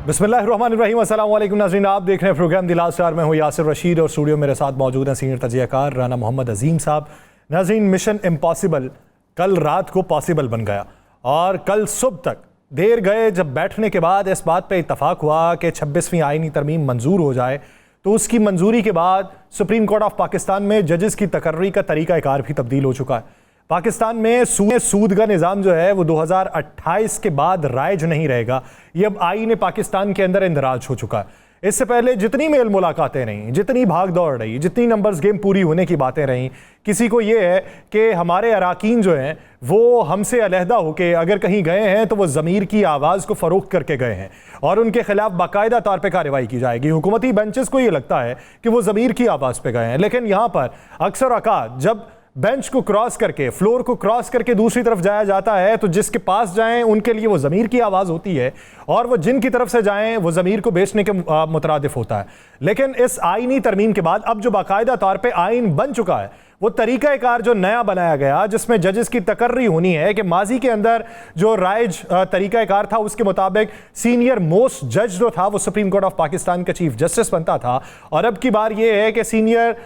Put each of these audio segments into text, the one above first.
बिस्मिल्लाहिर्रहमानिर्रहीम। अस्सलाम वालेकुम नाज़रीन, आप देख रहे हैं प्रोग्राम द लास्ट आवर में हूँ यासिर रशीद और स्टूडियो मेरे साथ मौजूद हैं सीनियर तजियाकार राना मोहम्मद अजीम साहब। नाज़रीन, मिशन इम्पॉसिबल कल रात को पॉसिबल बन गया और कल सुबह तक देर गए जब बैठने के बाद इस बात पे इत्तफाक हुआ कि 26वीं आईनी तरमीम मंजूर हो जाए, तो उसकी मंजूरी के बाद सुप्रीम कोर्ट ऑफ पाकिस्तान में जजेस की तकर्री का तरीक़ाकार भी तब्दील हो चुका है। पाकिस्तान में सूद का निज़ाम जो है वो 2028 के बाद राइज नहीं रहेगा। ये अब आईन पाकिस्तान के अंदर इंदराज हो चुका है। इससे पहले जितनी मेल मुलाकातें रहीं, जितनी भाग दौड़ रही, जितनी नंबर्स गेम पूरी होने की बातें रहीं, किसी को ये है कि हमारे अराकीन जो हैं वो हमसे अलहदा होकर अगर कहीं गए हैं तो वो ज़मीर की आवाज़ को फ़रोख्त करके गए हैं और उनके खिलाफ बाकायदा तौर पर कार्रवाई की जाएगी। हुकूमती बेंचेस को ये लगता है कि वो ज़मीर की आवाज़ पे गए हैं, लेकिन यहाँ पर अक्सर औक़ात जब बेंच को क्रॉस करके, फ्लोर को क्रॉस करके दूसरी तरफ जाया जाता है तो जिसके पास जाएं उनके लिए वो ज़मीर की आवाज़ होती है और वो जिनकी तरफ से जाएं वो ज़मीर को बेचने के मुतरादिफ होता है। लेकिन इस आईनी तरमीम के बाद अब जो बाकायदा तौर पे आइन बन चुका है वो तरीक़ाकार जो नया बनाया गया, जिसमें जजेस की तकर्री होनी है कि माजी के अंदर जो राइज तरीक़ाकार था उसके मुताबिक सीनियर मोस्ट जज जो था वो सुप्रीम कोर्ट ऑफ पाकिस्तान का चीफ जस्टिस बनता था और अब की बार ये है कि सीनियर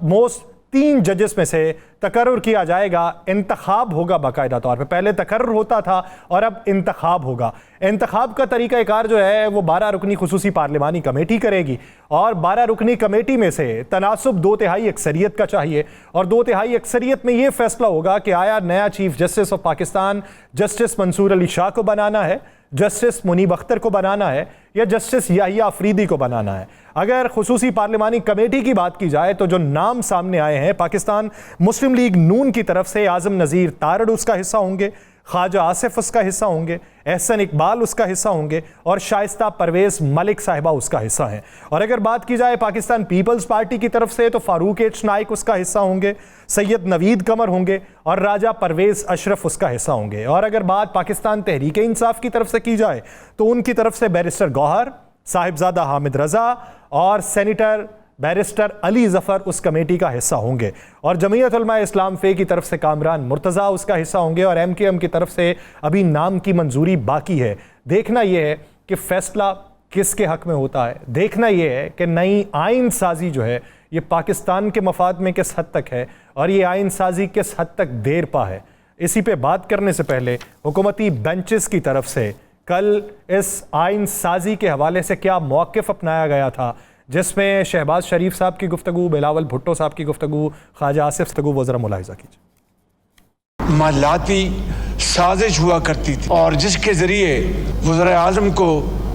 मोस्ट 3 जजेस में से तकर्रुर किया जाएगा। इंतखाब होगा बाकायदा तौर पे, पहले तकर्रुर होता था और अब इंतखाब होगा। इंतखाब का तरीक़ाकार जो है वो 12 रुकनी खुसूसी पार्लिमानी कमेटी करेगी और 12 रुकनी कमेटी में से तनासुब 2/3 अक्सरियत का चाहिए और 2/3 अक्सरियत में ये फैसला होगा कि आया नया chief justice of Pakistan justice Mansoor Ali Shah को बनाना है, जस्टिस मुनीब अख्तर को बनाना है या जस्टिस याहिया अफरीदी को बनाना है। अगर खुसूसी पार्लिमानी कमेटी की बात की जाए तो जो नाम सामने आए हैं, पाकिस्तान मुस्लिम लीग नून की तरफ से आज़म नज़ीर तारड़ उसका हिस्सा होंगे, ख्वाजा आसिफ उसका हिस्सा होंगे, एहसन इकबाल उसका हिस्सा होंगे और शाइस्ता परवेज़ मलिक साहिबा उसका हिस्सा हैं। और अगर बात की जाए पाकिस्तान पीपल्स पार्टी की तरफ से तो फारूक एच नाइक उसका हिस्सा होंगे, सैयद नवीद कमर होंगे और राजा परवेज़ अशरफ उसका हिस्सा होंगे। और अगर बात पाकिस्तान तहरीक इंसाफ की तरफ से की जाए तो उनकी तरफ से बैरिस्टर गौहर, साहिबजादा हामिद रज़ा और सेनेटर बैरिस्टर अली ज़फ़र उस कमेटी का हिस्सा होंगे और जमीयत उलमा इस्लाम फ़े की तरफ से कामरान मुर्तज़ा उसका हिस्सा होंगे और MKM की तरफ से अभी नाम की मंजूरी बाकी है। देखना यह है कि फ़ैसला किसके हक़ में होता है, देखना यह है कि नई आइन साजी जो है ये पाकिस्तान के मफाद में किस हद तक है और ये आइन साजी किस हद तक देर पा है। इसी पे बात करने से पहले हुकूमती बेंचेस की तरफ से कल इस आइन साजी के हवाले से क्या मौक़िफ़ अपनाया गया था, जिसमें शहबाज शरीफ साहब की गुफ्तगू, बिलावल भुट्टो साहब की गुफ्तगू, ख्वाजा आसिफ गुफ्तगू, वो ज़रा मुलाहिज़ा कीजिए। मालाती साजिश हुआ करती थी और जिसके ज़रिए वज़ीर आज़म को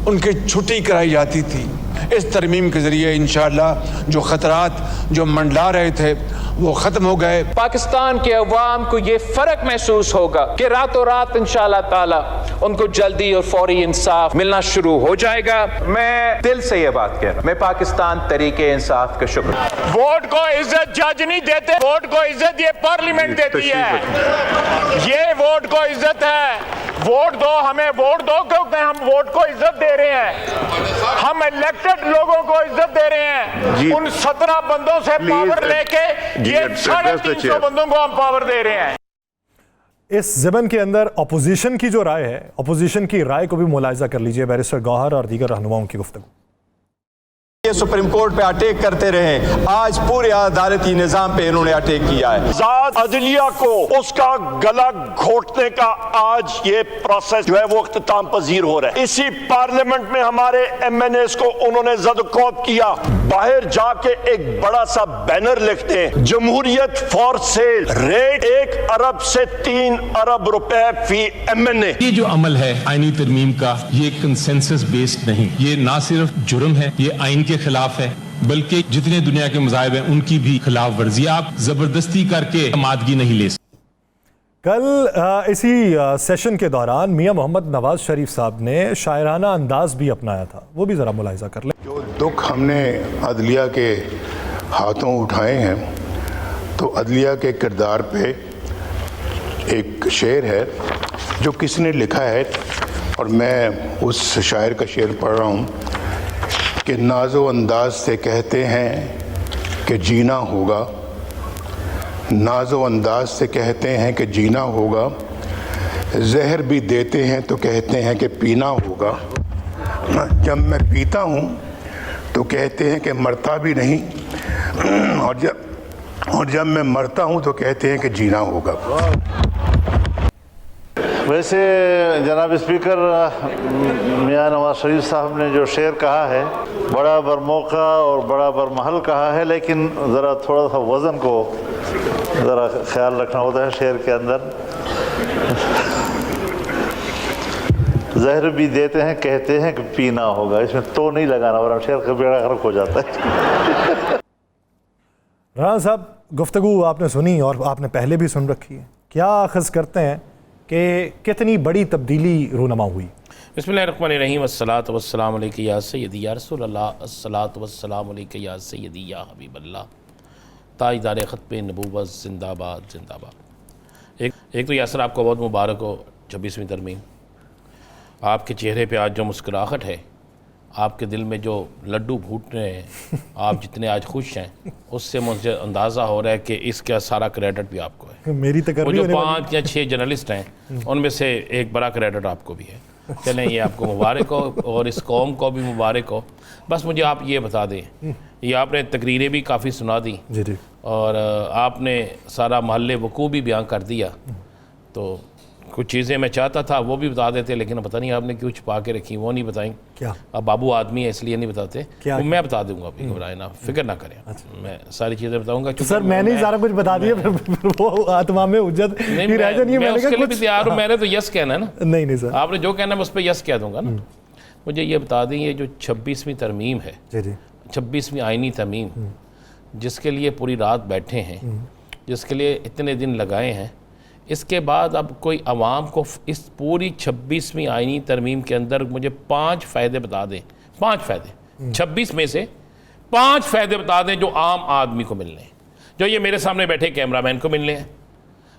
उनकी छुट्टी कराई जाती थी। इस तरमीम के ज़रिए इंशाअल्लाह जो ख़तरात जो मंडला रहे थे वो ख़त्म हो गए। पाकिस्तान के अवाम को ये फ़र्क महसूस होगा कि रातों रात इंशाअल्लाह ताला उनको जल्दी और फौरी इंसाफ मिलना शुरू हो जाएगा। मैं दिल से ये बात कह रहा हूँ, मैं पाकिस्तान तरीके इंसाफ का शुक्र। वोट को इज्जत जज नहीं देते, वोट को इज्जत ये पार्लियामेंट देती है। ये वोट को इज्जत है। वोट दो, हमें वोट दो क्योंकि हम वोट को इज्जत दे रहे हैं, हम इलेक्टेड लोगों को इज्जत दे रहे हैं। उन 17 बंदों से पावर लेके ये 350 बंदों को हम पावर दे रहे हैं। इस ज़मन के अंदर अपोजिशन की जो राय है, अपोजिशन की राय को भी मुलाहिज़ा कर लीजिए। बैरिस्टर गौहर और दीगर रहनुमाओं की गुफ्तगू। ये सुप्रीम कोर्ट पे अटैक करते रहे, आज पूरे अदालती निजाम पे इन्होंने अटैक किया है। आजाद अदलिया को उसका गला घोटने का आज ये प्रोसेस जो है वो इख्तिताम पजीर हो रहा है। इसी पार्लियामेंट में हमारे MNAs को उन्होंने ज़द-ओ-क़ौब किया। बाहर जाके एक बड़ा सा बैनर लिखते हैं, जमहूरियत फॉर सेल, रेट 1 अरब से 3 अरब रुपए फी MNA। ये जो अमल है आईनी तरमीम का, ये कंसेंसस बेस्ड नहीं, ये ना सिर्फ जुर्म है, ये आइन के खिलाफ है, बल्कि जितने दुनिया के मज़ाहिब हैं उनकी भी खिलाफ वर्जी। आप जबरदस्ती करके आमादगी नहीं ले सकते। कल इसी सेशन के दौरान मियां मोहम्मद नवाज शरीफ साहब ने शायराना अंदाज भी अपनाया था, वो भी ज़रा मुलाहिज़ा कर लें। जो दुख हमने अदलिया के हाथों उठाए हैं तो अदलिया के किरदार पे एक शेर है जो किसने लिखा है और मैं उस शायर का शेर पढ़ रहा हूँ कि नाज़ो अंदाज से कहते हैं कि जीना होगा, नाज़ो अंदाज से कहते हैं कि जीना होगा, जहर भी देते हैं तो कहते हैं कि पीना होगा, जब मैं पीता हूँ तो कहते हैं कि मरता भी नहीं, और जब मैं मरता हूँ तो कहते हैं कि जीना होगा। वैसे जनाब स्पीकर, मियां नवाज शरीफ साहब ने जो शेर कहा है, बड़ा बरमौका और बड़ा बरमहल कहा है, लेकिन ज़रा थोड़ा सा वज़न को ज़रा ख्याल रखना होता है शेर के अंदर। जहर भी देते हैं, कहते हैं कि पीना होगा, इसमें तो नहीं लगाना वरना शेर का बेड़ा गर्क हो जाता है। राणा साहब, गुफ्तगू आपने सुनी और आपने पहले भी सुन रखी है, क्या अख़ज़ करते हैं कि कितनी बड़ी तब्दीली रूनमा हुई? बिस्मिल्लाहिर्रहमानिर्रहीम, अस्सलातु वस्सलामु अलैका या सय्यदी या रसूल अल्लाह, अस्सलातु वस्सलामु अलैका या सय्यदी या हबीब अल्लाह, ताजदार ख़त्म नबूवत जिंदाबाद जिंदाबाद। एक तो यासर आपको बहुत मुबारक हो 26वीं तरमीम। आपके चेहरे पे आज जो मुस्कुराहट है, आपके दिल में जो लड्डू फूट रहे हैं, आप जितने आज खुश हैं, उससे मुझे अंदाज़ा हो रहा है कि इसका सारा क्रेडिट भी आपको है। मेरी वो जो 5 या 6 जर्नलिस्ट हैं उनमें से एक बड़ा क्रेडिट आपको भी है। चलें, ये आपको मुबारक हो और इस कौम को भी मुबारक हो। बस मुझे आप ये बता दें, ये आपने तकरीरें भी काफ़ी सुना दी जी और आपने सारा महल वकूफ़ भी बयान कर दिया, तो कुछ चीज़ें मैं चाहता था वो भी बता देते, लेकिन पता नहीं आपने क्यों छुपा के रखी, वो नहीं बताई। क्या? अब बाबू आदमी है इसलिए नहीं बताते। क्या? वो मैं बता दूंगा, अभी घबराए ना, फिक्र ना करें। मैं सारी चीज़ें बताऊंगा। तो सर मैंने सारा कुछ बता दिया, फिर वो आत्मा में उज्जत नहीं, ही रह जानी है। मैं उसके लिए भी तैयार हूँ, हाँ। मैंने तो यस कहना है ना। नहीं सर, आपने जो कहना है मैं उस पर यस कह दूंगा ना। मुझे ये बता दें, ये जो 26वीं तरमीम है, 26वीं आइनी तरमीम, जिसके लिए पूरी रात बैठे हैं, जिसके लिए इतने दिन लगाए हैं, इसके बाद अब कोई आवाम को इस पूरी 26वीं आइनी तरमीम के अंदर मुझे 5 फ़ायदे बता दें। 5 फ़ायदे 26 में से 5 फ़ायदे बता दें जो आम आदमी को मिलने हैं, जो ये मेरे सामने बैठे कैमरामैन को मिलने हैं।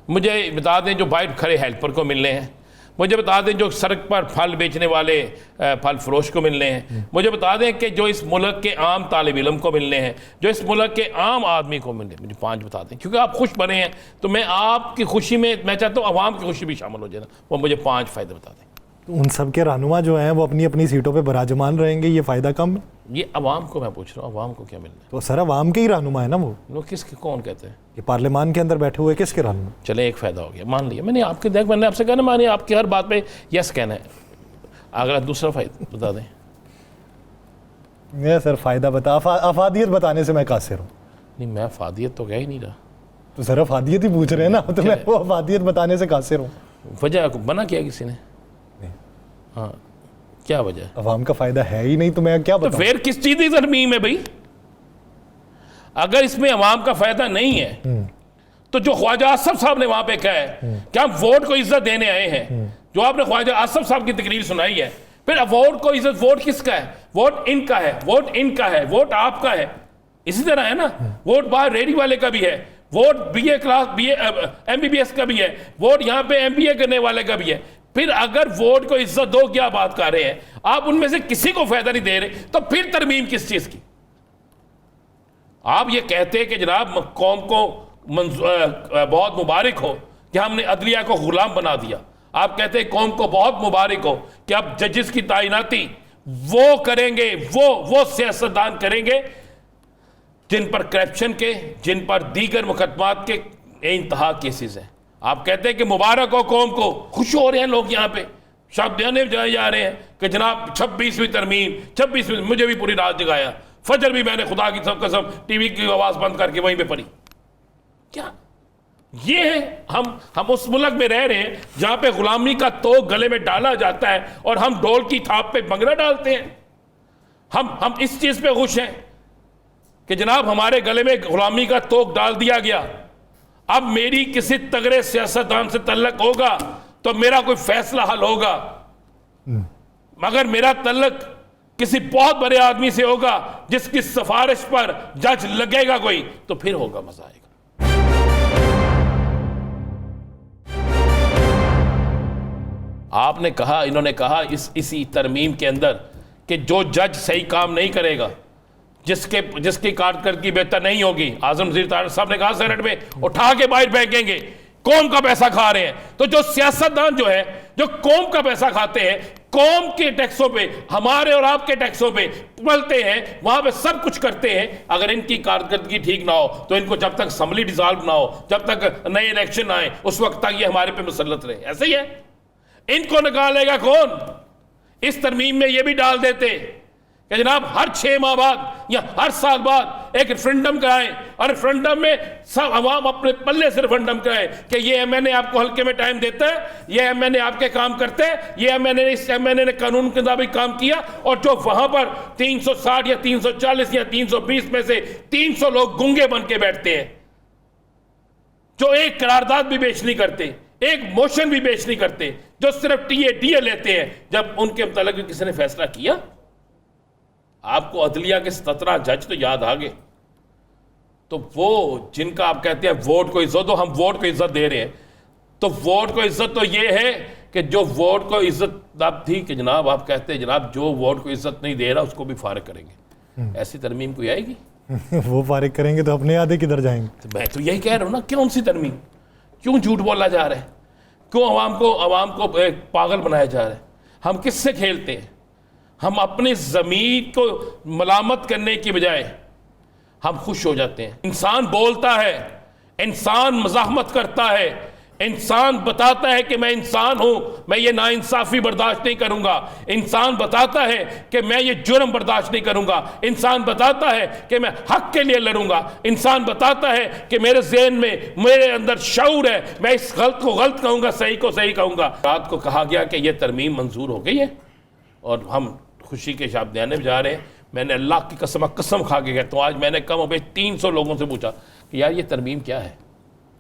मुझे बता दें जो बाहर खड़े हेल्पर को मिलने हैं। मुझे बता दें जो सड़क पर फल बेचने वाले फल फरोश को मिलने हैं। मुझे बता दें कि जो इस मुल्क के आम तालिब इल्म को मिलने हैं, जो इस मुल्क के आम आदमी को मिलने। मुझे 5 बता दें, क्योंकि आप खुश बने हैं तो मैं आपकी खुशी में, मैं चाहता हूँ आवाम की खुशी भी शामिल हो जाए ना। वो मुझे 5 फ़ायदे बता दें। तो उन सब के रहनुमा जो हैं वो अपनी अपनी सीटों पे बराजमान रहेंगे, ये फ़ायदा कम है? ये आवाम को मैं पूछ रहा हूँ, आवाम को क्या मिलना है? तो सर आवाम के ही रहनुमा है ना वो किसके, कौन कहते हैं? ये पार्लियामान के अंदर बैठे हुए किसके रहनुमा? चले, एक फ़ायदा हो गया, मान लिया मैंने आपके। देख, मैंने आपसे कहना, मानिए आपकी हर बात पे यस कहना है। अगला दूसरा फ़ायदा बता दें। ये सर फ़ायदा बता, अफादियत बताने से मैं कासिर हूँ। नहीं, मैं अफादियत तो कह ही नहीं रहा। तो सर अफादियत ही पूछ रहे हैं ना, तो मैं वो अफादियत बताने से कासिर हूँ। वजह बना किया किसी ने? हाँ, क्या वजह? अवाम का फ़ायदा है ही नहीं, तो मैं क्या बताऊं? तो फिर किस चीज़ की तरमीम है भाई? अगर इसमें अवाम का फ़ायदा नहीं है तो जो ख्वाजा आसफ साहब ने वहां पे कहा है कि हम वोट को इज्जत देने आए हैं, जो आपने ख्वाजा आसफ साहब की तकरीर सुनाई है, फिर वोट को इज्जत, वोट किसका है? वोट इनका है, वोट इनका है, वोट आपका है। इसी तरह है ना, वोट बाहर रेडी वाले का भी है, vote BA class, BA MBBS का भी है, वोट यहाँ पे MBA करने वाले का भी है। फिर अगर वोट को इज्जत दो, क्या बात कर रहे हैं आप? उनमें से किसी को फायदा नहीं दे रहे, तो फिर तरमीम किस चीज की? आप ये कहते हैं कि जनाब कौम को बहुत मुबारक हो कि हमने अदलिया को गुलाम बना दिया। आप कहते हैं कौम को बहुत मुबारक हो कि अब जजेस की तैनाती वो करेंगे, वो सियासतदान करेंगे जिन पर करप्शन के, जिन पर दीगर मुकदमात के इंतहा केसेस हैं। आप कहते हैं कि मुबारक हो कौम को, खुश हो रहे हैं लोग, यहाँ पे शब्द देने जाए जा रहे हैं कि जनाब 26वीं तरमीम, 26वीं। मुझे भी पूरी रात जगाया, फजर भी मैंने खुदा की सब कसम टीवी की आवाज़ बंद करके वहीं पे पढ़ी। क्या ये है? हम उस मुल्क में रह रहे हैं जहाँ पे गुलामी का तोग गले में डाला जाता है और हम डोल की थाप पे भंगड़ा डालते हैं। हम इस चीज़ पे खुश हैं कि जनाब हमारे गले में गुलामी का तोग डाल दिया गया। अब मेरी किसी तगड़े सियासतदान से तल्लक होगा तो मेरा कोई फैसला हल होगा, मगर मेरा तल्लक किसी बहुत बड़े आदमी से होगा जिसकी सिफारिश पर जज लगेगा कोई, तो फिर होगा, मजा आएगा। आपने कहा, इन्होंने कहा इसी तरमीम के अंदर कि जो जज सही काम नहीं करेगा, जिसकी कारकर्दगी बेहतर नहीं होगी, आजम वज़ीर तारिक साहब ने कहा सेनेट में, उठा के बाहर फेंकेंगे। कौम का पैसा खा रहे हैं, तो जो सियासतदान जो है, जो कौम का पैसा खाते हैं, कौम के टैक्सों पे, हमारे और आपके टैक्सों पे पलते हैं, वहां पे सब कुछ करते हैं। अगर इनकी कारकर्दगी ठीक ना हो तो इनको जब तक असम्बली डिसॉल्व ना हो, जब तक नए इलेक्शन आए, उस वक्त तक ये हमारे पे मुसल्लत रहे। ऐसे ही है। इनको निकालेगा कौन? इस तरमीम में ये भी डाल देते कि जनाब हर 6 माह बाद या हर साल बाद एक रेफरेंडम कराएं, और रेफरेंडम में सब अवाम अपने पल्ले से रेफरेंडम कराएं कि ये एमएनए आपको हल्के में टाइम देता है, ये एमएनए आपके काम करते हैं, ये एमएनए इस एमएनए ने कानून के मुताबिक काम किया। और जो वहां पर 360 या 340 या 320 में से 300 लोग गूंगे बन के बैठते हैं, जो एक करारदाद भी पेश नहीं करते, एक मोशन भी पेश नहीं करते, जो सिर्फ टीए लेते हैं, जब उनके मुताबिक किसी ने फैसला किया। आपको अदलिया के 17 जज तो याद आ गए। तो वो जिनका आप कहते हैं वोट को इज्जत दो, हम वोट को इज्जत दे रहे हैं, तो वोट को इज्जत तो ये है कि जो वोट को इज्जत आप थी कि जनाब आप कहते हैं जनाब जो वोट को इज्जत नहीं दे रहा उसको भी फारिग करेंगे। ऐसी तरमीम कोई आएगी? वो फारिग करेंगे तो अपने आधे किधर जाएंगे? तो मैं तो यही कह रहा हूँ ना, कौन सी तरमीम? क्यों झूठ बोला जा रहा है? क्यों आवाम को पागल बनाया जा रहा है? हम किससे खेलते हैं? हम अपने ज़मीर को मलामत करने की बजाय हम खुश हो जाते हैं। इंसान बोलता है, इंसान मज़ाहमत करता है, इंसान बताता है कि मैं इंसान हूं, मैं ये नाइंसाफ़ी बर्दाश्त नहीं करूंगा। इंसान बताता है कि मैं ये जुर्म बर्दाश्त नहीं करूंगा। इंसान बताता है कि मैं हक के लिए लड़ूंगा। इंसान बताता है कि मेरे ज़हन में, मेरे अंदर शऊर है, मैं इस गलत को गलत कहूंगा, सही को सही कहूंगा। रात को कहा गया कि यह तरमीम मंजूर हो गई है और हम खुशी के शाबदियाने जा रहे हैं। मैंने अल्लाह की कसम खा के कहता हूँ, आज मैंने कम हो गए 300 लोगों से पूछा कि यार ये तरमीम क्या है,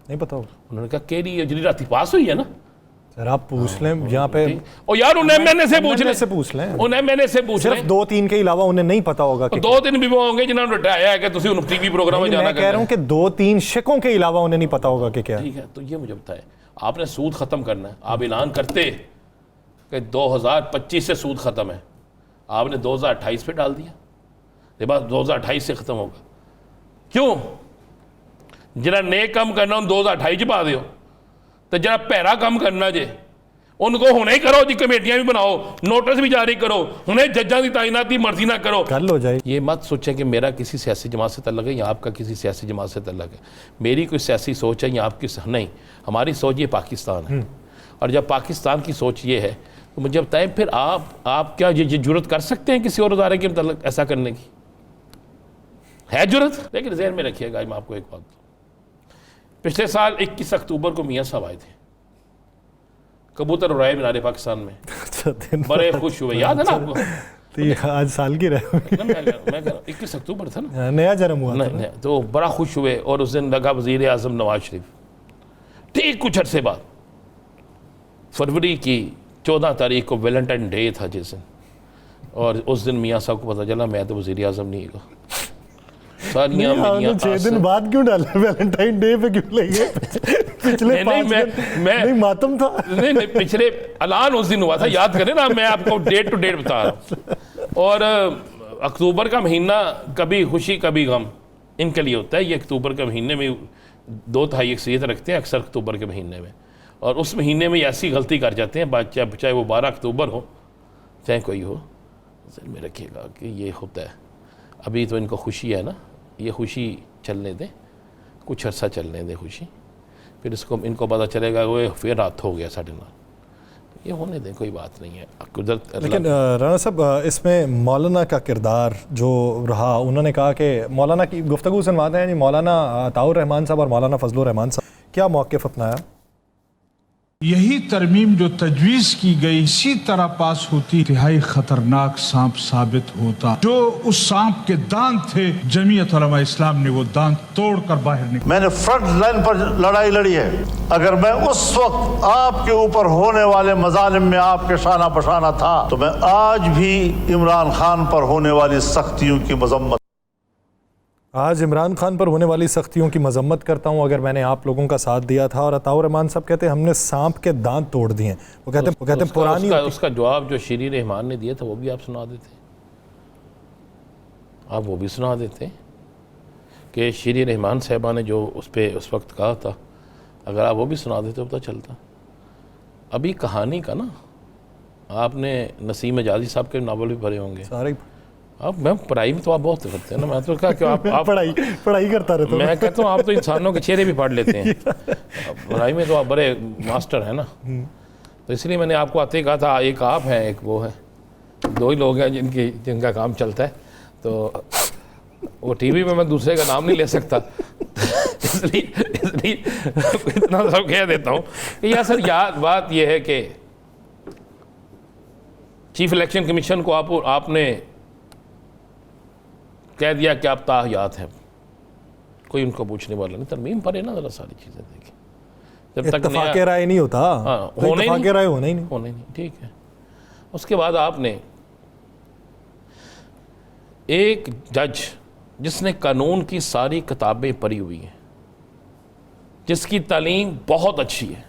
नहीं पता होगा। उन्होंने कहा केरी अजरी राती पास हुई है ना। सर आप पूछ लें यहाँ पे, और यार उन्हें मैंने से पूछ लें, उन्हें मैंने से पूछ लें। सिर्फ 2-3 के अलावा उन्हें नहीं पता होगा कि 2-3 भी वो होंगे जिन्होंने बताया है कि तुसी उन टीवी प्रोग्राम में जाना। मैं कह रहा हूँ कि 2-3 शिकों के अलावा उन्हें नहीं पता होगा कि क्या। ठीक है, तो ये मुझे बताए, आपने सूद खत्म करना है, आप ऐलान करते कि 2025 से सूद खत्म है, आपने 2028 पे डाल दिया, ये बात 2028 से खत्म होगा। क्यों? जरा ने कम करना 2028 च पा दो, तो जरा पैरा कम करना जे उनको हुने करो जी, कमेटियां भी बनाओ, नोटिस भी जारी करो, उन्हें जज्जां की तैनाती मर्जी ना करो, कल हो जाए। ये मत सोचें कि मेरा किसी सियासी जमात से तल्लक है या आपका किसी सियासी जमात से तल्लक है। मेरी कोई सियासी सोच है या आपकी नहीं, हमारी सोच ये पाकिस्तान है। और जब पाकिस्तान की सोच ये है तो मुझे बताएं फिर आप क्या ये जुर्रत कर सकते हैं किसी और अदारे के मतलब ऐसा करने की? है जुर्रत? लेकिन ज़हन में रखिएगा, मैं आपको एक बात, पिछले साल 21 अक्टूबर को मियाँ साहब आए थे कबूतर उड़ाए मीनार पाकिस्तान में, बड़े खुश हुए, याद है ना आपको? तो ये आज साल की रहे मैं कह रहा हूँ 21 अक्टूबर था ना, नया जन्म हुआ नहीं, तो बड़ा खुश हुए। और उस दिन लगा वज़ीर आज़म नवाज शरीफ, ठीक कुछ अर्से बाद फरवरी की 14 तारीख को वैलेंटाइन डे था जिस दिन, और उस दिन मियाँ साहब को पता चला मैं तो वज़ीर आज़म नहीं हुआ। 6 दिन बाद क्यों डाला? वैलेंटाइन डे पे क्यों लगे? पिछले नहीं मातम था। नहीं पिछले ऐलान उस दिन हुआ था, याद करें ना, मैं आपको डेट टू डेट बता रहा हूँ। और अक्टूबर का महीना कभी खुशी कभी गम इनके लिए होता है। ये अक्टूबर के महीने में 2/3 अक्सरियत रखते हैं अक्सर अक्टूबर के महीने में, और उस महीने में ऐसी गलती कर जाते हैं, चाहे वो 12 अक्टूबर हो चाहे कोई हो। ज़हन में रखिएगा कि ये होता है। अभी तो इनको खुशी है ना, ये खुशी चलने दें, कुछ अर्सा चलने दें खुशी, फिर इसको इनको पता चलेगा वो फिर रात हो गया साढ़े 9, ये होने दें, कोई बात नहीं है। लेकिन राना साहब इसमें मौलाना का किरदार जो रहा, उन्होंने कहा कि मौलाना की गुफ्तगू सुनवाते हैं जी, मौलाना अताउर रहमान साहब और मौलाना फजलुर रहमान साहब, क्या मौक़िफ़ अपनाया? यही तरमीम जो तजवीज़ की गई इसी तरह पास होती, इंतहाई खतरनाक सांप साबित होता। जो उस सांप के दांत थे, जमीयत उलमा इस्लाम ने वो दांत तोड़कर बाहर निकाला। मैंने फ्रंट लाइन पर लड़ाई लड़ी है। अगर मैं उस वक्त आपके ऊपर होने वाले मजालिम में आपके शाना बशाना था, तो मैं आज भी इमरान खान पर होने वाली सख्तियों की मजम्मत आज इमरान खान पर होने वाली सख्तियों की मजम्मत करता हूँ अगर मैंने आप लोगों का साथ दिया था। और अताउर रहमान साहब कहते हैं हमने सांप के दांत तोड़ दिए। वो कहते हैं पुरानी उसका जवाब जो शीरी रहमान ने दिया था वो भी आप सुना देते, आप वो भी सुना देते कि शीरी रहमान साहबा ने जो उस पर उस वक्त कहा था, अगर आप वो भी सुना देते तो पता चलता। अभी कहानी का ना आपने नसीम एजाजी साहब के नावल भी पढ़े होंगे सारे अब मैं पढ़ाई में तो आप बहुत करते हैं ना, मैं तो कहा कि आप पढ़ाई करता रहता हूँ। मैं कहता हूँ आप तो इंसानों के चेहरे भी पढ़ लेते हैं, पढ़ाई में तो आप बड़े मास्टर हैं ना। तो इसलिए मैंने आपको आते ही कहा था, एक आप हैं एक वो है, दो ही लोग हैं जिनका काम चलता है। तो वो टीवी में मैं दूसरे का नाम नहीं ले सकता इसलिए इतना सब कह देता हूँ कि यार सर याद बात यह है कि चीफ इलेक्शन कमीशन को आपने कह दिया कि आप ताहयात हैं, कोई उनको पूछने वाला नहीं। तरमीम पर है ना, जरा सारी चीज़ें देखिए, जब तक इत्तफाक़े राय नहीं होता। हाँ, होने ही नहीं, ठीक है। उसके बाद आपने एक जज जिसने कानून की सारी किताबें पढ़ी हुई हैं, जिसकी तालीम बहुत अच्छी है,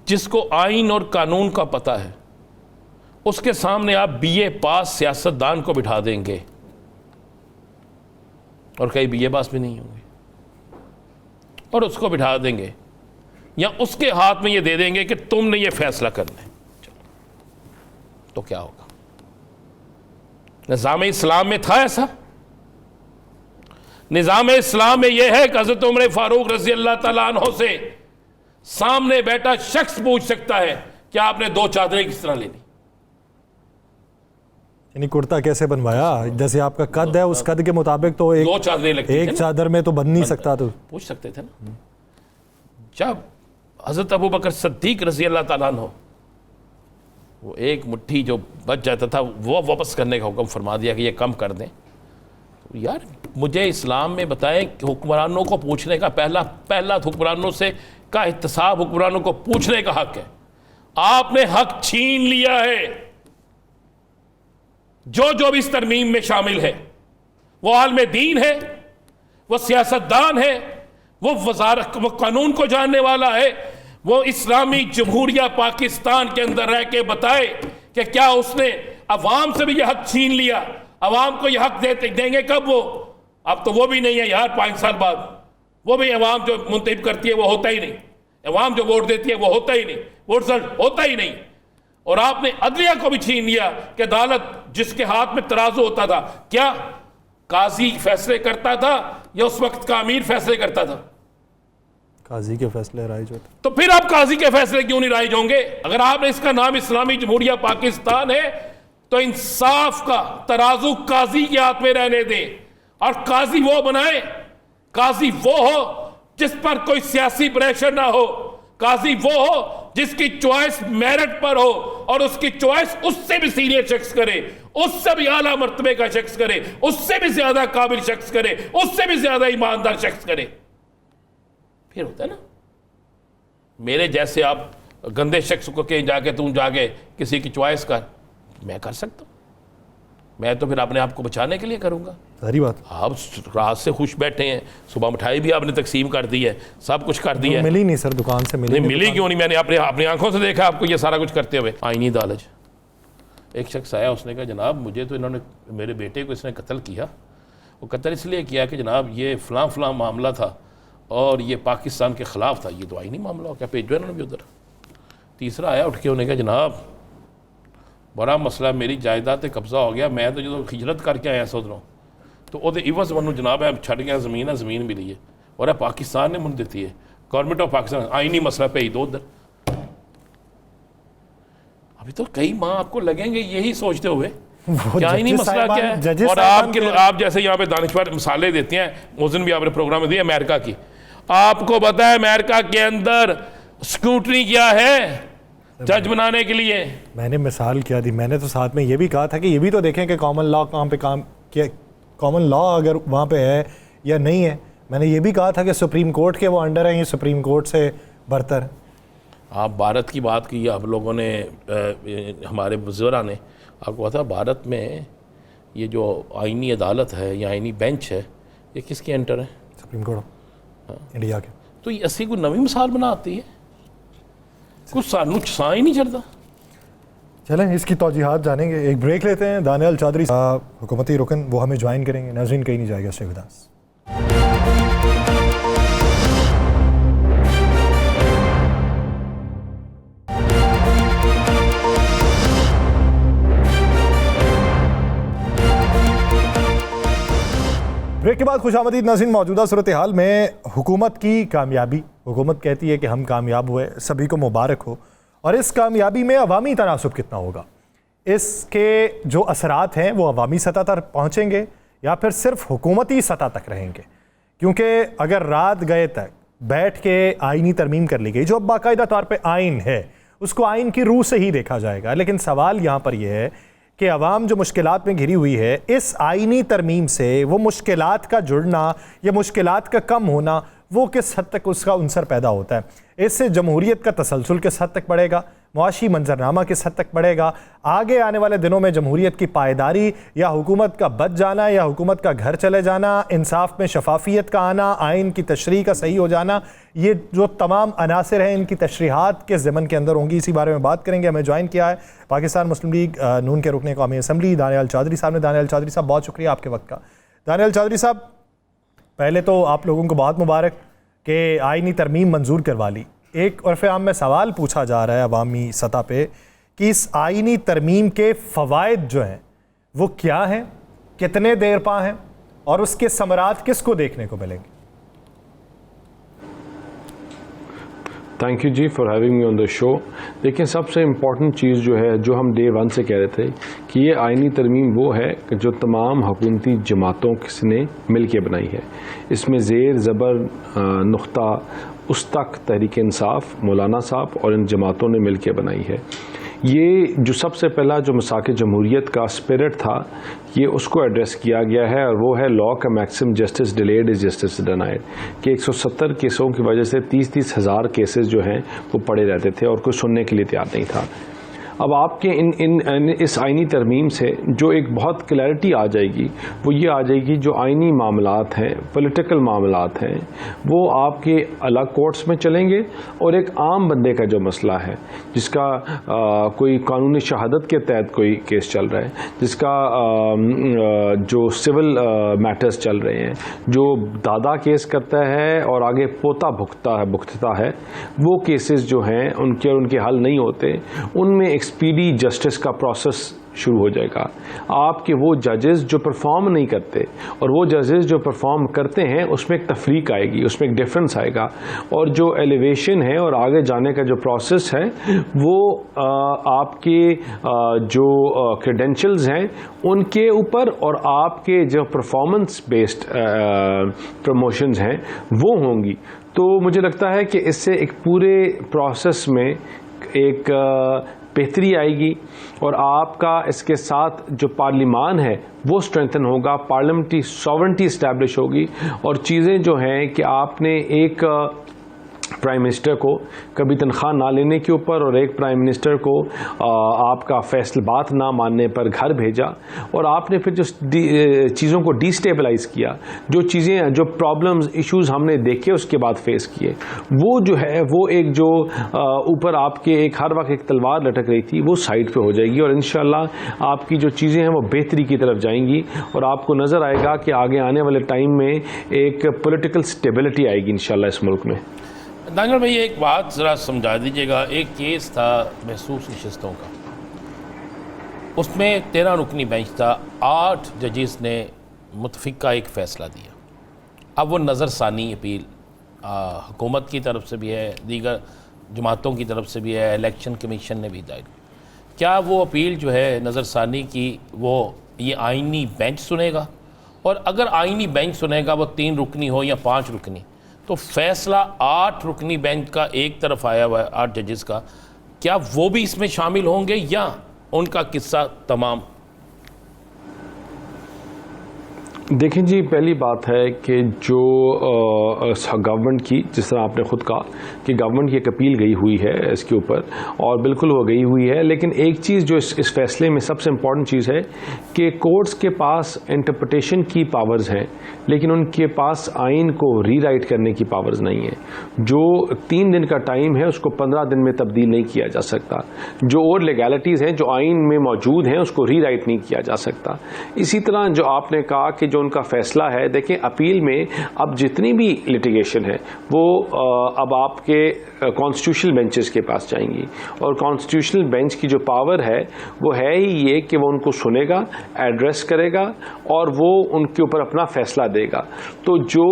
जिसको आइन और कानून का पता है, उसके सामने आप BA पास सियासतदान को बिठा देंगे, और कई BA पास भी नहीं होंगे, और उसको बिठा देंगे या उसके हाथ में ये दे देंगे कि तुमने ये फैसला करना है, तो क्या होगा? निज़ाम इस्लाम में था ऐसा? निज़ाम इस्लाम में यह है कि हज़रत उमर फारूक रज़ी अल्लाह तआला अन्हु से सामने बैठा शख्स पूछ सकता है कि आपने 2 चादरें किस तरह लेनी, यानी कुर्ता कैसे बनवाया, जैसे आपका कद है उस कद के मुताबिक तो 2 चादरें लगती एक चादर में तो बन नहीं सकता, तो पूछ सकते थे ना। जब हज़रत अबू बकर सिद्दीक रज़ी अल्लाह तआला अन्हु वो एक मुट्ठी जो बच जाता था वो वापस करने का हुक्म फरमा दिया कि ये कम कर दें, तो यार मुझे इस्लाम में बताएं कि हुक्मरानों को पूछने का पहला हुक्मरानों से का इत्तिसाब हुक्मरानों को पूछने का हक है। आपने हक छीन लिया है। जो भी इस तरमीम में शामिल है, वो आलम दीन है, वो सियासतदान है, वो कानून को जानने वाला है, वो इस्लामी जमहूरिया पाकिस्तान के अंदर रह के बताए कि क्या उसने अवाम से भी यह हक छीन लिया। अवाम को यह हक देंगे कब? वो अब तो वो भी नहीं है यार, 5 साल बाद वो भी अवाम जो मुंतखब करती है वो होता ही नहीं, अवाम जो वोट देती है वो होता ही नहीं, वोट रिजल्ट होता ही नहीं। और आपने अदलिया को भी छीन लिया कि अदालत जिसके हाथ में तराजू होता था, क्या काजी फैसले करता था या उस वक्त का अमीर फैसले करता था? काजी के फैसले राइज होते। तो फिर आप काजी के फैसले क्यों नहीं राइज होंगे? अगर आपने इसका नाम इस्लामी जमहूरिया पाकिस्तान है तो इंसाफ का तराजू काजी के हाथ में रहने दें, और काजी वो बनाए, काजी वो हो जिस पर कोई सियासी प्रेशर ना हो, काजी वो हो जिसकी चॉइस मेरिट पर हो, और उसकी चॉइस उससे भी सीनियर शख्स करे, उससे भी आला मर्तबे का शख्स करे, उससे भी ज्यादा काबिल शख्स करे, उससे भी ज्यादा ईमानदार शख्स करे। फिर होता है ना, मेरे जैसे आप गंदे शख्स को कहीं जाके तुम जाके किसी की चॉइस कर, मैं कर सकता हूं, मैं तो फिर अपने आप को बचाने के लिए करूंगा। सारी बात। आप रात से खुश बैठे हैं, सुबह मिठाई भी आपने तकसीम कर दी है, सब कुछ कर दिया है। मिली नहीं सर, दुकान से मिली नहीं, मिली क्यों नहीं? मैंने अपनी आंखों से देखा आपको ये सारा कुछ करते हुए। आईनी दालच, एक शख्स आया, उसने कहा जनाब मुझे तो इन्होंने, मेरे बेटे को इसने कत्ल किया। वो कत्ल इसलिए किया कि जनाब ये फ़लाँ मामला था और ये पाकिस्तान के ख़िलाफ़ था, ये तो आईनी मामला हो, क्या भेजो इन्होंने भी उधर। तीसरा आया उठ के, उन्होंने कहा जनाब बड़ा मसला, मेरी जायदाद पे कब्जा हो गया, मैं तो जो हिजरत करके आया उधरों, तो वो इवज मनु जनाब है छड़ गया, ज़मीन है, ज़मीन मिली है, और पाकिस्तान ने मुझे देती है, गवर्नमेंट ऑफ पाकिस्तान, आईनी मसला पे ही दो उधर। अभी तो कई माँ आपको लगेंगे यही सोचते हुए क्या आईनी मसला क्या है। और आप जैसे यहाँ पे दानिशवर मिसालें देते हैं, उस दिन भी आपने प्रोग्राम में दिया अमेरिका की, आपको पता है अमेरिका के अंदर स्क्रूटनी क्या है जज बनाने के लिए? मैंने मिसाल क्या दी, मैंने तो साथ में ये भी कहा था कि ये भी तो देखें कि कॉमन लॉ कहाँ पे काम किया, कॉमन लॉ अगर वहाँ पे है या नहीं है। मैंने ये भी कहा था कि सुप्रीम कोर्ट के वो अंडर है, ये सुप्रीम कोर्ट से बरतर। आप भारत की बात की, आप लोगों ने हमारे बुजुर्गों ने आपको पता, भारत में ये जो आईनी अदालत है या आईनी बेंच है, ये किसके अंडर है? सुप्रीम कोर्ट इंडिया के। तो ये ऐसी कोई नवी मिसाल बनाती है, कुछ सानू छा ही नहीं चलता। चलें इसकी तौजीहात जानेंगे, एक ब्रेक लेते हैं। दानियल चौधरी हुकूमती रुकन वो हमें ज्वाइन करेंगे। नाज़रीन कहीं नहीं जाएगा, स्टे विद अस। ब्रेक के बाद खुशामदीद नाज़रीन। मौजूदा सूरत हाल में हुकूमत की कामयाबी, हुकूमत कहती है कि हम कामयाब हुए, सभी को मुबारक हो। और इस कामयाबी में अवामी तनासुब कितना होगा, इसके जो असरात हैं वो अवामी सतह तक पहुँचेंगे या फिर सिर्फ हुकूमती सतह तक रहेंगे। क्योंकि अगर रात गए तक बैठ के आइनी तरमीम कर ली गई, जो अब बाकायदा तौर पे आइन है, उसको आइन की रूह से ही देखा जाएगा। लेकिन सवाल यहाँ पर यह है कि अवाम जो मुश्किलात में घिरी हुई है, इस आइनी तरमीम से वो मुश्किलात का जुड़ना या मुश्किलात का कम होना, वो किस हद तक उसका उनसर पैदा होता है। इससे जमहूरियत का तसलसल किस हद तक बढ़ेगा, मुआशी मंजरनामा किस हद तक बढ़ेगा, आगे आने वाले दिनों में जमहूरियत की पायदारी या हुकूमत का बच जाना या हुकूमत का घर चले जाना, इंसाफ में शफाफियत का आना, आइन की तशरीह का सही हो जाना, ये जो तमाम अनासर हैं इनकी तशरीहात के ज़मन के अंदर होंगी। इसी बारे में बात करेंगे। हमें ज्वाइन किया है पाकिस्तान मुस्लिम लीग नून के रुकने कौमी असम्बली दानियाल चौधरी साहब ने। दानियाल चौधरी साहब, बहुत शुक्रिया आपके वक्त का। दानियाल चौधरी साहब, पहले तो आप लोगों को बहुत मुबारक कि आइनी तरमीम मंजूर करवा ली। एक उर्फ़ आम में सवाल पूछा जा रहा है अवामी सतह पे कि इस आइनी तरमीम के फ़वाइद जो हैं वो क्या हैं, कितने देर पा हैं और उसके समरात किसको देखने को मिलेंगे? Thank you ji for having me on the show. देखिए, सबसे इम्पॉर्टेंट चीज़ जो है, जो हम डे वन से कह रहे थे कि ये आइनी तरमीम वो है कि जो तमाम हुकूमती जमातों ने मिल के बनाई है। इसमें ज़ेर ज़बर नुख्ता उस तक तहरीक इंसाफ, मौलाना साहब और इन जमातों ने मिल के बनाई है। ये जो सबसे पहला जो मसाक जमहूरियत का स्पिरिट था, ये उसको एड्रेस किया गया है और वो है लॉ का maximum justice delayed is justice denied, कि 170 केसों की वजह से 30-30 हज़ार केसेस जो हैं वो पड़े रहते थे और कोई सुनने के लिए तैयार नहीं था। अब आपके इस आइनी तरमीम से जो एक बहुत क्लैरिटी आ जाएगी वो ये आ जाएगी, जो आइनी मामलात हैं, पॉलिटिकल मामलात हैं, वो आपके अलग कोर्ट्स में चलेंगे और एक आम बंदे का जो मसला है, जिसका कोई कानूनी शहादत के तहत कोई केस चल रहा है, जिसका जो सिविल मैटर्स चल रहे हैं, जो दादा केस करता है और आगे पोता भुगतता है, वो केसेस जो हैं उनके हल नहीं होते, उनमें एक स्पीडी जस्टिस का प्रोसेस शुरू हो जाएगा। आपके वो जजेस जो परफॉर्म नहीं करते और वो जजेस जो परफॉर्म करते हैं, उसमें एक तफरीक आएगी, उसमें एक डिफरेंस आएगा और जो एलिवेशन है और आगे जाने का जो प्रोसेस है वो आपके जो क्रेडेंशियल्स हैं उनके ऊपर और आपके जो परफॉर्मेंस बेस्ड प्रमोशंस हैं वो होंगी। तो मुझे लगता है कि इससे एक पूरे प्रोसेस में एक बेहतरी आएगी और आपका इसके साथ जो पार्लिमान है वो स्ट्रेंथन होगा, पार्लियामेंट्री सॉवरेंटी इस्टेब्लिश होगी और चीज़ें जो हैं कि आपने एक प्राइम मिनिस्टर को कभी तनख्वाह ना लेने के ऊपर और एक प्राइम मिनिस्टर को आपका फैसला बात ना मानने पर घर भेजा और आपने फिर जो चीज़ों को डिस्टेबलाइज किया, जो चीज़ें जो प्रॉब्लम्स इश्यूज हमने देखे उसके बाद फेस किए, वो जो है वो एक जो ऊपर आपके एक हर वक्त एक तलवार लटक रही थी वो साइड पे हो जाएगी और इंशाल्लाह आपकी जो चीज़ें हैं वो बेहतरी की तरफ जाएंगी और आपको नज़र आएगा कि आगे आने वाले टाइम में एक पॉलिटिकल स्टेबिलिटी आएगी इंशाल्लाह इस मुल्क में। दानियाल भाई, एक बात ज़रा समझा दीजिएगा। एक केस था महसूस नशस्तों का, उसमें 13 रुकनी बेंच था, 8 जजेस ने मुतफ़िका एक फ़ैसला दिया। अब वो नज़रसानी अपील हुकूमत की तरफ से भी है, दीगर जमातों की तरफ से भी है, इलेक्शन कमीशन ने भी दायर। क्या वो अपील जो है नज़रसानी की वो ये आइनी बेंच सुनेगा? और अगर आइनी बेंच सुनेगा वो 3 रुकनी हो या 5 रुकनी, तो फैसला 8 रुकनी बेंच का एक तरफ आया हुआ है 8 जजेस का, क्या वो भी इसमें शामिल होंगे या उनका किस्सा तमाम? देखें जी, पहली बात है कि जो गवर्नमेंट की, जिस तरह आपने खुद कहा कि गवर्नमेंट की एक अपील गई हुई है इसके ऊपर और बिल्कुल वो गई हुई है, लेकिन एक चीज़ जो इस फैसले में सबसे इम्पॉर्टेंट चीज़ है कि कोर्ट्स के पास इंटरप्रिटेशन की पावर्स हैं लेकिन उनके पास आइन को रीराइट करने की पावर्स नहीं है। जो 3 दिन का टाइम है उसको 15 दिन में तब्दील नहीं किया जा सकता। जो और लीगैलिटीज़ हैं जो आइन में मौजूद हैं उसको रीराइट नहीं किया जा सकता। इसी तरह जो आपने कहा कि जो उनका फैसला है, देखिए अपील में अब जितनी भी लिटिगेशन है वो अब आपके कॉन्स्टिट्यूशनल बेंचेस के पास जाएंगी, और कॉन्स्टिट्यूशनल बेंच की जो पावर है वो है ही ये कि वो उनको सुनेगा, एड्रेस करेगा और वो उनके ऊपर अपना फैसला देगा। तो जो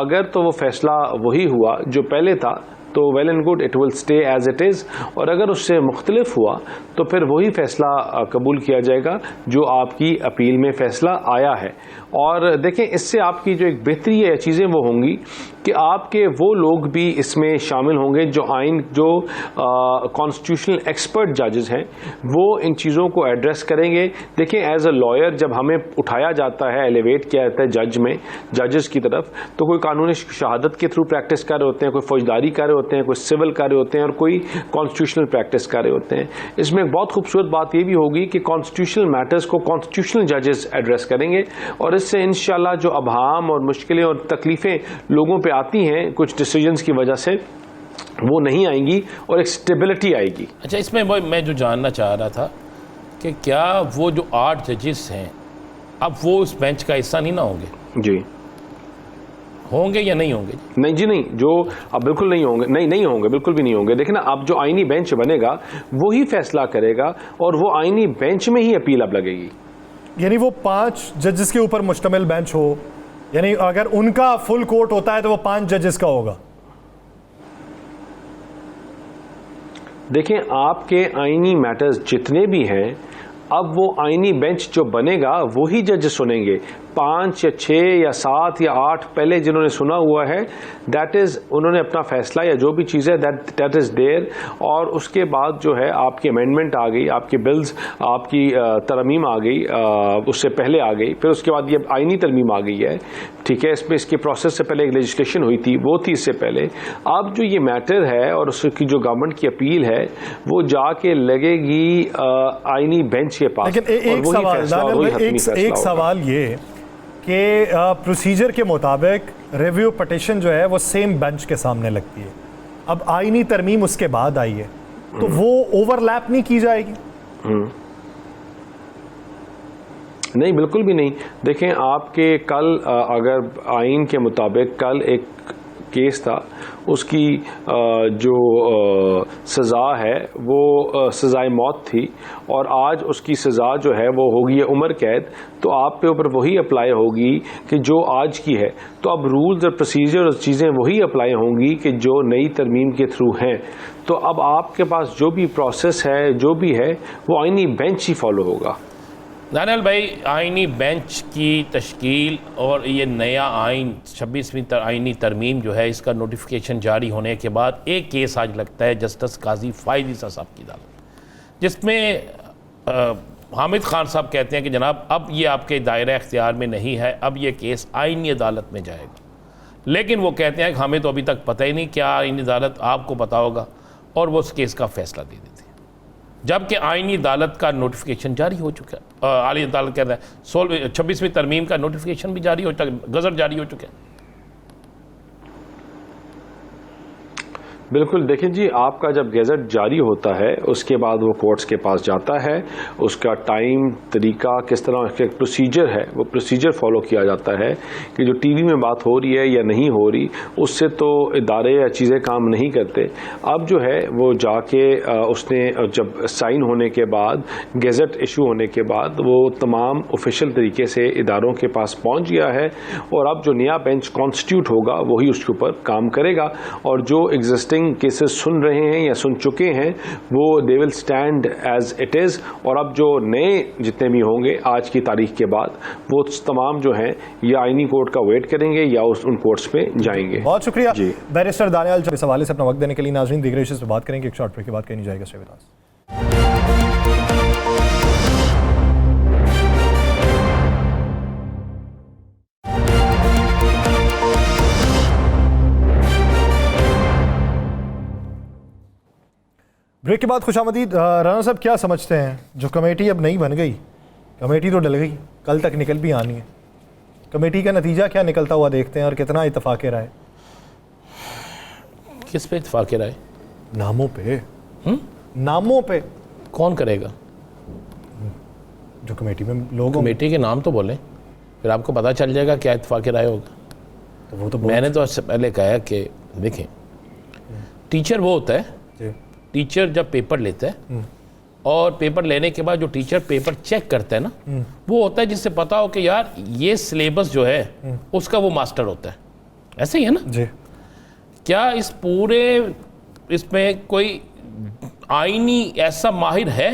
अगर तो वो फैसला वही हुआ जो पहले था तो well and good, it will stay as it is, और अगर उससे मुख्तलिफ हुआ तो फिर वही फैसला कबूल किया जाएगा जो आपकी अपील में फैसला आया है। और देखें, इससे आपकी जो एक बेहतरी है चीज़ें वो होंगी कि आपके वो लोग भी इसमें शामिल होंगे जो जो कॉन्स्टिट्यूशनल एक्सपर्ट जजेस हैं, वो इन चीज़ों को एड्रेस करेंगे। देखें, एज अ लॉयर जब हमें उठाया जाता है, एलिवेट किया जाता है जजेस की तरफ, तो कोई कानूनी शहादत के थ्रू प्रैक्टिस कर रहे होते हैं, कोई फौजदारी कर रहे होते हैं, कोई सिविल कर रहे होते हैं और कोई कॉन्स्टिट्यूशनल प्रैक्टिस कर रहे होते हैं। इसमें एक बहुत खूबसूरत बात यह भी होगी कि कॉन्स्टिट्यूशनल मैटर्स को कॉन्स्टिट्यूशनल जजेस एड्रेस करेंगे, और इससे इंशाल्लाह जो अभाम और मुश्किलें और तकलीफें लोगों पे आती हैं कुछ डिसीजंस की वजह से, वो नहीं आएंगी और एक स्टेबिलिटी आएगी। अच्छा, इसमें मैं जो जानना चाह रहा था कि क्या वो जो 8 जजेस हैं अब वो उस बेंच का हिस्सा नहीं ना होंगे? जी होंगे या नहीं होंगे? नहीं जी, नहीं, जो अब बिल्कुल नहीं होंगे, नहीं होंगे, बिल्कुल भी नहीं होंगे। देखिए ना, अब जो आईनी बेंच बनेगा वो ही फैसला करेगा और वो आईनी बेंच में ही अपील अब लगेगी। यानी वो 5 जजेस के ऊपर मुश्तमिल बेंच हो, यानी अगर उनका फुल कोर्ट होता है तो वो 5 जजेस का होगा। देखें, आपके आईनी मैटर्स जितने भी हैं, अब वो आईनी बेंच जो बनेगा वही जज सुनेंगे। 5 या 6 या 7 या 8 पहले जिन्होंने सुना हुआ है, दैट इज उन्होंने अपना फैसला या जो भी चीज़ है दैट इज देयर, और उसके बाद जो है आपकी अमेंडमेंट आ गई, आपकी बिल्स, आपकी तरमीम आ गई, उससे पहले आ गई, फिर उसके बाद ये आईनी तरमीम आ गई है, ठीक है। इसमें इसके प्रोसेस से पहले एक लेजिस्लेशन हुई थी, वो थी इससे पहले। अब जो ये मैटर है और उसकी जो गवर्नमेंट की अपील है वो जाके लगेगी आईनी बेंच के पास। लेकिन एक सवाल ये कि प्रोसीजर के मुताबिक रिव्यू पिटीशन जो है वो सेम बेंच के सामने लगती है, अब आईनी तरमीम उसके बाद आई है, तो वो ओवरलैप नहीं की जाएगी? नहीं, बिल्कुल भी नहीं। देखें, आपके कल अगर आइन के मुताबिक कल एक केस था, उसकी जो सज़ा है वो सज़ाए मौत थी, और आज उसकी सज़ा जो है वो होगी है उम्र कैद, तो आप पे ऊपर वही अप्लाई होगी कि जो आज की है। तो अब रूल्स और प्रोसीजर और चीज़ें वही अप्लाई होंगी कि जो नई तरमीम के थ्रू हैं। तो अब आपके पास जो भी प्रोसेस है, जो भी है, वो आईनी बेंच ही फॉलो होगा। दानियल भाई, आईनी बेंच की तश्कील और ये नया आइन 26वीं आईनी तरमीम जो है, इसका नोटिफिकेशन जारी होने के बाद एक केस आज लगता है जस्टिस काजी फाइज ईसा साहब की अदालत, जिसमें हामिद खान साहब कहते हैं कि जनाब अब ये आपके दायरा इख्तियार में नहीं है, अब ये केस आईनी अदालत में जाएगा। लेकिन वो कहते हैं कि हमें तो अभी तक पता ही नहीं क्या आईनी अदालत आपको पता होगा, और वो उस केस का फैसला दे देते हैं, जबकि आईनी अदालत का नोटिफिकेशन जारी हो चुका है। आली अदालत कहता है 26वीं तरमीम का नोटिफिकेशन भी जारी हो चुका है, गज़ट जारी हो चुका है। बिल्कुल, देखिए जी, आपका जब गैजेट जारी होता है उसके बाद वो कोर्ट्स के पास जाता है, उसका टाइम, तरीका, किस तरह उसका एक प्रोसीजर है, वो प्रोसीजर फॉलो किया जाता है कि जो टीवी में बात हो रही है या नहीं हो रही, उससे तो इदारे या चीज़ें काम नहीं करते। अब जो है वो जाके उसने जब साइन होने के बाद, गैजेट इशू होने के बाद, वो तमाम ऑफिशियल तरीके से इदारों के पास पहुँच गया है, और अब जो नया बेंच कॉन्स्टिट्यूट होगा वही उसके ऊपर काम करेगा, और जो एग्जिस्टिंग केसेस सुन रहे हैं या सुन चुके हैं वो they will stand as it is, और अब जो नए जितने भी होंगे आज की तारीख के बाद, वो तमाम जो हैं या आईनी कोर्ट का वेट करेंगे या उन कोर्ट्स में जाएंगे। बहुत शुक्रिया बैरिस्टर दानियाल इस हवाले से अपना वक्त देने के लिए। नाज़रीन, दीगर इश्यूज़ पे बात करेंगे, एक शॉर्ट ब्रेक के बाद कहीं नहीं जाएगा। Stay with us. ब्रेक के बाद खुशामदीद। राना साहब, क्या समझते हैं जो कमेटी अब नहीं बन गई, कमेटी तो डल गई, कल तक निकल भी आनी है, कमेटी का नतीजा क्या निकलता हुआ देखते हैं, और कितना इत्तफाक राय? किस पे इत्तफाक राय? नामों पे। नामों पे कौन करेगा? जो कमेटी में लोग, कमेटी के नाम तो बोलें। फिर आपको पता चल जाएगा क्या इत्तेफाक राय होगा। तो वो तो मैंने तो इससे पहले कहा कि देखें, टीचर वो होता है, टीचर जब पेपर लेता है और पेपर लेने के बाद जो टीचर पेपर चेक करता है ना, वो होता है जिससे पता हो कि यार ये सिलेबस जो है उसका वो मास्टर होता है। ऐसे ही है ना जी। क्या इस पूरे इसमें कोई आईनी ऐसा माहिर है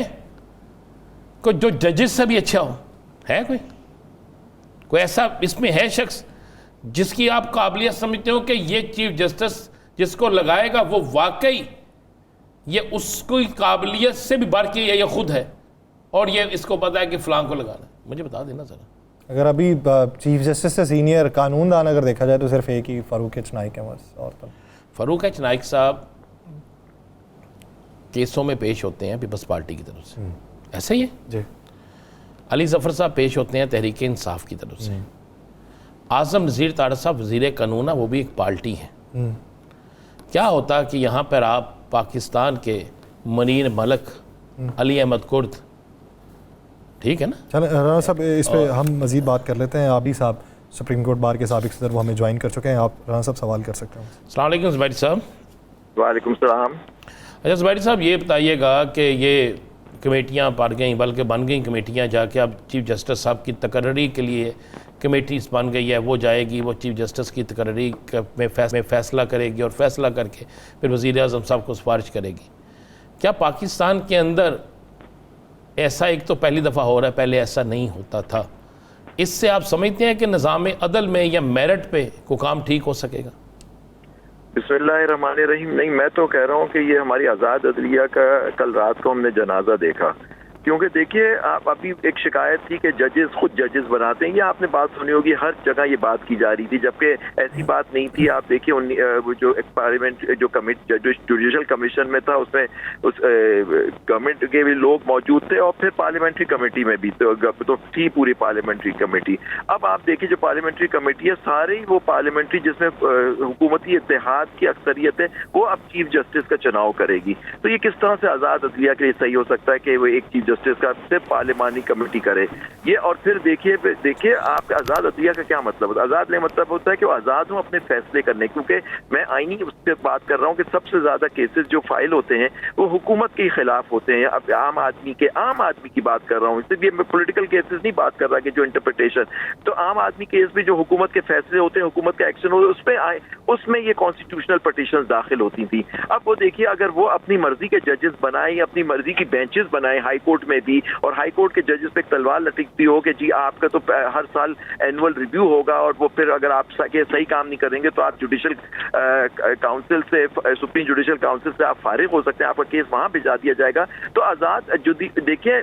कोई जो जजेस से भी अच्छा हो? है कोई ऐसा इसमें है शख्स जिसकी आप काबिलियत समझते हो कि ये चीफ जस्टिस जिसको लगाएगा वो वाकई ये उसकी काबिलियत से भी बढ़ के ये खुद है और ये इसको पता है कि फलां को लगाना है? मुझे बता देना ज़रा। अगर अभी चीफ जस्टिस से सीनियर कानूनदान अगर देखा जाए तो सिर्फ एक ही फ़ारूक एच नाइक है बस, और तो फ़ारूक एच नाइक साहब केसों में पेश होते हैं पीपल्स पार्टी की तरफ से, ऐसा ही है जी। अली ज़फ़र साहब पेश होते हैं तहरीक इंसाफ की तरफ से। आज़म नज़ीर तारड़ साहब वज़ीर कानून, वो भी एक पार्टी है। क्या होता कि यहाँ पर आप पाकिस्तान के मनीर मलक, अली अहमद कुर्द, ठीक है ना? चलें राना साहब इस पर हम मज़ीद बात कर लेते हैं। आबी साहब सुप्रीम कोर्ट बार के साबिक़ सदर वो हमें ज्वाइन कर चुके हैं। आप राना साहब सवाल कर सकते हैं। अस्सलाम वालेकुम ज़ुबैर साहब। वालेकुम सलाम। अच्छा ज़ुबैर साहब, ये बताइएगा कि ये कमेटियाँ पड़ गई, बल्कि बन गई कमेटियाँ, जाके अब चीफ जस्टिस साहब की तकर्री के लिए कमेटीज बन गई है, वो जाएगी, वो चीफ जस्टिस की तकर्री में फ़ैसला करेगी और फ़ैसला करके फिर वज़ीर आज़म साहब को सिफारिश करेगी। क्या पाकिस्तान के अंदर ऐसा एक तो पहली दफ़ा हो रहा है, पहले ऐसा नहीं होता था? इससे आप समझते हैं कि निज़ाम अदल में या मेरिट पे को काम ठीक हो सकेगा? बिस्मिल्लाहिर्रहमानिर्रहीम। नहीं, मैं तो कह रहा हूँ कि ये हमारी आज़ाद अदलिया का कल रात को हमने जनाजा देखा, क्योंकि देखिए आप अभी एक शिकायत थी कि जजेस खुद जजेस बनाते हैं, ये आपने बात सुनी होगी, हर जगह ये बात की जा रही थी, जबकि ऐसी बात नहीं थी। आप देखिए जो पार्लियामेंट जो जुडिशल कमीशन में था उसमें उस गवर्नमेंट के भी लोग मौजूद थे और फिर पार्लियामेंट्री कमेटी में भी तो थी पूरी पार्लियामेंट्री कमेटी। अब आप देखिए जो पार्लियामेंट्री कमेटी है सारे ही वो पार्लियामेंट्री जिसमें हुकूमती इत्तेहाद की अक्सरियत है वो अब चीफ जस्टिस का चुनाव करेगी। तो ये किस तरह से आज़ाद अदलिया के लिए सही हो सकता है कि वो एक चीफ जस्टिस का सिर्फ पार्लिमानी कमेटी करे ये? और फिर देखिए आप आज़ाद अदलिया का क्या मतलब होता है? आज़ाद ने मतलब होता है कि वो आज़ाद हो अपने फैसले करने, क्योंकि मैं आईनी उससे बात कर रहा हूँ कि सबसे ज़्यादा केसेस जो फाइल होते हैं वो हुकूमत के खिलाफ होते हैं। अब आम आदमी की बात कर रहा हूँ, इसलिए मैं पॉलिटिकल केसेस नहीं बात कर रहा कि जो इंटरप्रिटेशन, तो आम आदमी केस भी जो हुकूमत के फैसले होते हैं, हुकूमत का एक्शन होता है, उसमें आए उसमें ये कॉन्स्टिट्यूशनल पटिशन दाखिल होती थी। अब वो देखिए अगर वो अपनी मर्जी के जजेस बनाए, अपनी मर्जी की बेंचेस बनाए हाई कोर्ट में भी, और हाई कोर्ट के जजेस पे एक तलवार लटकती हो कि जी आपका तो हर साल एनुअल रिव्यू होगा और वो फिर अगर आप सही काम नहीं करेंगे तो आप जुडिशल काउंसिल से, सुप्रीम जुडिशल काउंसिल से आप फारिग हो सकते हैं, आपका केस वहां भिजा दिया जाएगा। तो आज़ाद देखिए